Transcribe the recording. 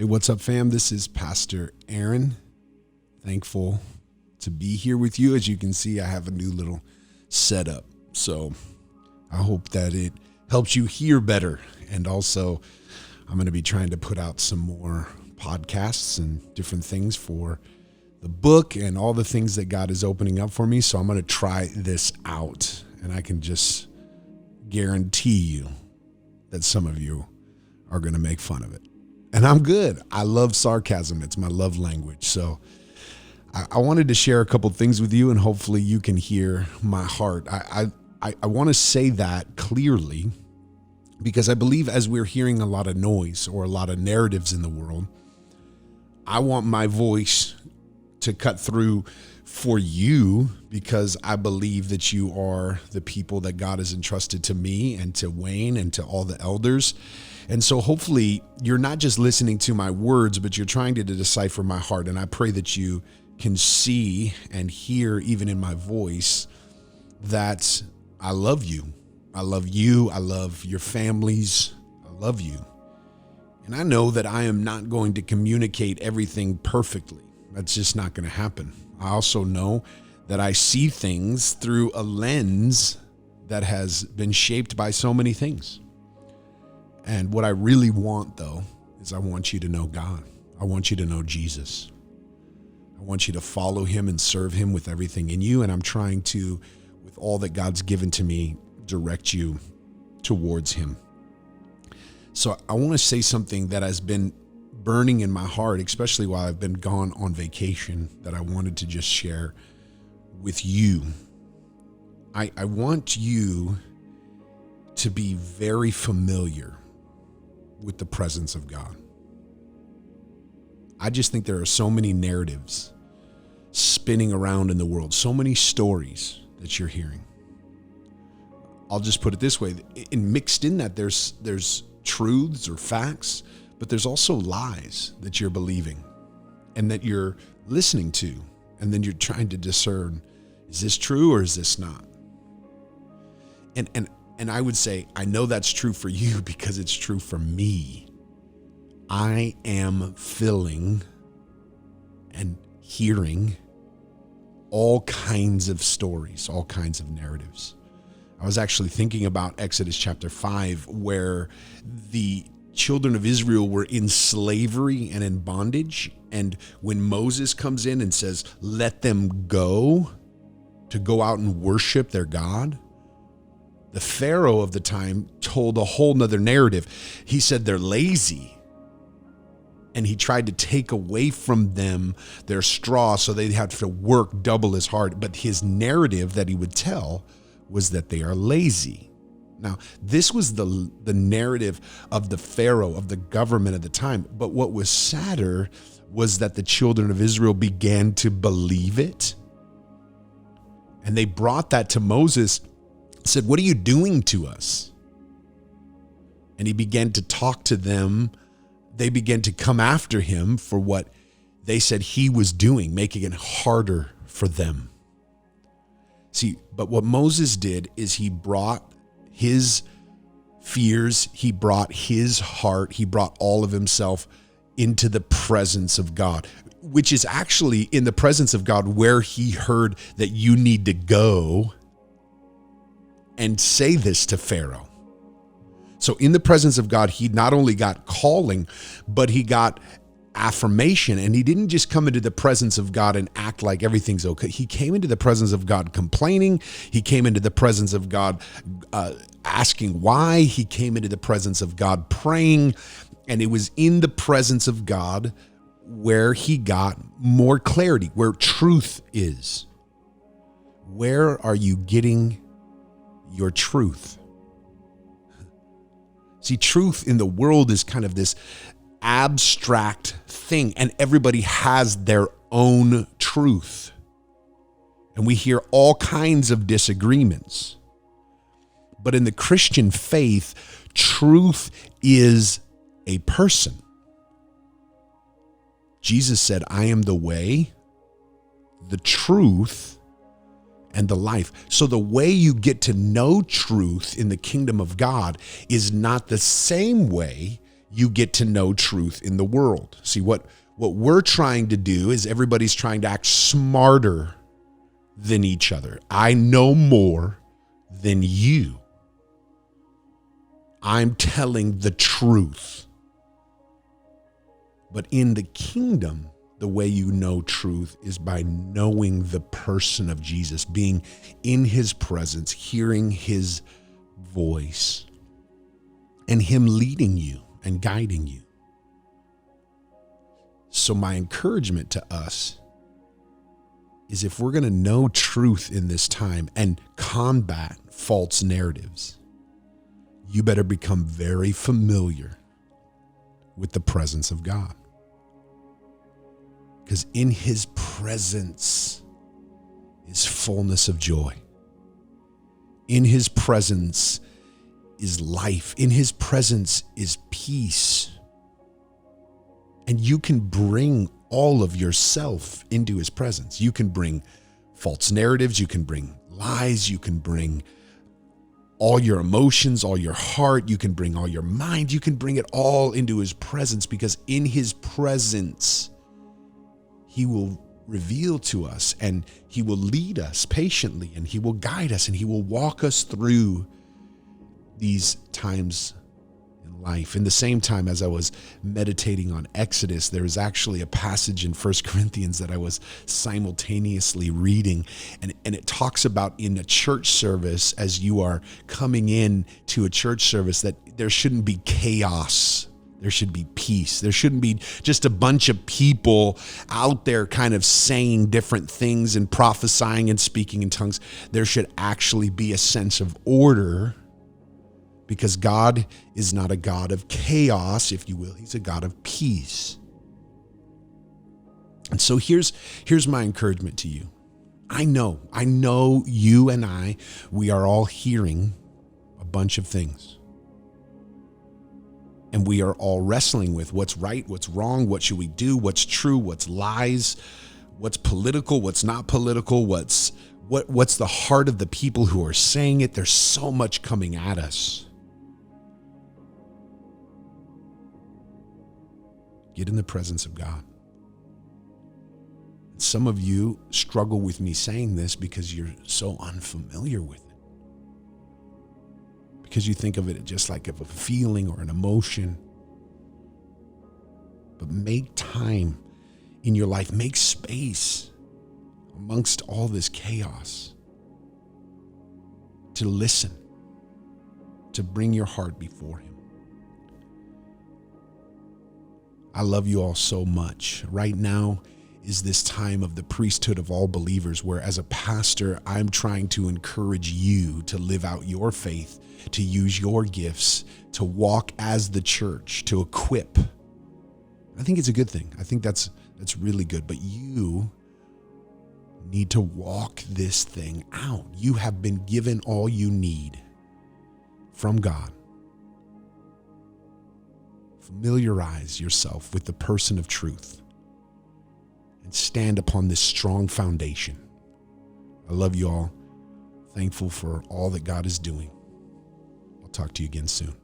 Hey, what's up, fam? This is Pastor Aaron. Thankful to be here with you. As you can see, I have a new little setup. So I hope that it helps you hear better. And also, I'm going to be trying to put out some more podcasts and different things for the book and all the things that God is opening up for me. So I'm going to try this out. And I can just guarantee you that some of you are going to make fun of it. And I'm good. I love sarcasm. It's my love language. So I wanted to share a couple things with you, and hopefully you can hear my heart. I want to say that clearly because I believe as we're hearing a lot of noise or a lot of narratives in the world, I want my voice to cut through for you because I believe that you are the people that God has entrusted to me and to Wayne and to all the elders. And so hopefully you're not just listening to my words, but you're trying to decipher my heart. And I pray that you can see and hear, even in my voice, that I love you. I love you. I love your families. I love you. And I know that I am not going to communicate everything perfectly. That's just not going to happen. I also know that I see things through a lens that has been shaped by so many things. And what I really want, though, is I want you to know God. I want you to know Jesus. I want you to follow him and serve him with everything in you. And I'm trying to, with all that God's given to me, direct you towards him. So I want to say something that has been burning in my heart, especially while I've been gone on vacation, that I wanted to just share with you. I want you to be very familiar with the presence of God. I just think there are so many narratives spinning around in the world, so many stories that you're hearing. I'll just put it this way, and mixed in that there's truths or facts, but there's also lies that you're believing and that you're listening to, and then you're trying to discern, is this true or is this not? And I would say, I know that's true for you because it's true for me. I am feeling and hearing all kinds of stories, all kinds of narratives. I was actually thinking about Exodus chapter 5, where the children of Israel were in slavery and in bondage. And when Moses comes in and says, let them go to go out and worship their God, the Pharaoh of the time told a whole nother narrative. He said they're lazy. And he tried to take away from them their straw so they'd have to work double as hard. But his narrative that he would tell was that they are lazy. Now, this was the narrative of the Pharaoh, of the government at the time. But what was sadder was that the children of Israel began to believe it. And they brought that to Moses, said, what are you doing to us? And he began to talk to them. They began to come after him for what they said he was doing, making it harder for them. See, but what Moses did is he brought his fears, he brought his heart, he brought all of himself into the presence of God, which is actually in the presence of God where he heard that you need to go and say this to Pharaoh. So in the presence of God, he not only got calling, but he got affirmation. And he didn't just come into the presence of God and act like everything's okay. He came into the presence of God complaining. He came into the presence of God asking why. He came into the presence of God praying. And it was in the presence of God where he got more clarity, where truth is. Where are you getting your truth? See, truth in the world is kind of this abstract thing, and everybody has their own truth. And we hear all kinds of disagreements. But in the Christian faith, truth is a person. Jesus said, I am the way, the truth, and the life. So the way you get to know truth in the kingdom of God is not the same way you get to know truth in the world. See, what we're trying to do is everybody's trying to act smarter than each other. I know more than you. I'm telling the truth. But in the kingdom, the way you know truth is by knowing the person of Jesus, being in his presence, hearing his voice, and him leading you and guiding you. So my encouragement to us is, if we're going to know truth in this time and combat false narratives, you better become very familiar with the presence of God. Because in his presence is fullness of joy. In his presence is life. In his presence is peace. And you can bring all of yourself into his presence. You can bring false narratives. You can bring lies. You can bring all your emotions, all your heart. You can bring all your mind. You can bring it all into his presence, because in his presence, he will reveal to us, and he will lead us patiently, and he will guide us, and he will walk us through these times in life. In the same time, as I was meditating on Exodus, there is actually a passage in 1 Corinthians that I was simultaneously reading, and it talks about, in a church service, as you are coming in to a church service, that there shouldn't be chaos. There should be peace. There shouldn't be just a bunch of people out there kind of saying different things and prophesying and speaking in tongues. There should actually be a sense of order, because God is not a God of chaos, if you will. He's a God of peace. And so here's my encouragement to you. I know you and I, we are all hearing a bunch of things. And we are all wrestling with what's right, what's wrong, what should we do, what's true, what's lies, what's political, what's not political, what's the heart of the people who are saying it. There's so much coming at us. Get in the presence of God. Some of you struggle with me saying this because you're so unfamiliar with it. Because you think of it just like a feeling or an emotion. But make time in your life, make space amongst all this chaos to listen, to bring your heart before him. I love you all so much. Right now is this time of the priesthood of all believers, where as a pastor, I'm trying to encourage you to live out your faith, to use your gifts, to walk as the church, to equip. I think it's a good thing. I think that's really good. But you need to walk this thing out. You have been given all you need from God. Familiarize yourself with the person of truth and stand upon this strong foundation. I love you all. Thankful for all that God is doing. I'll talk to you again soon.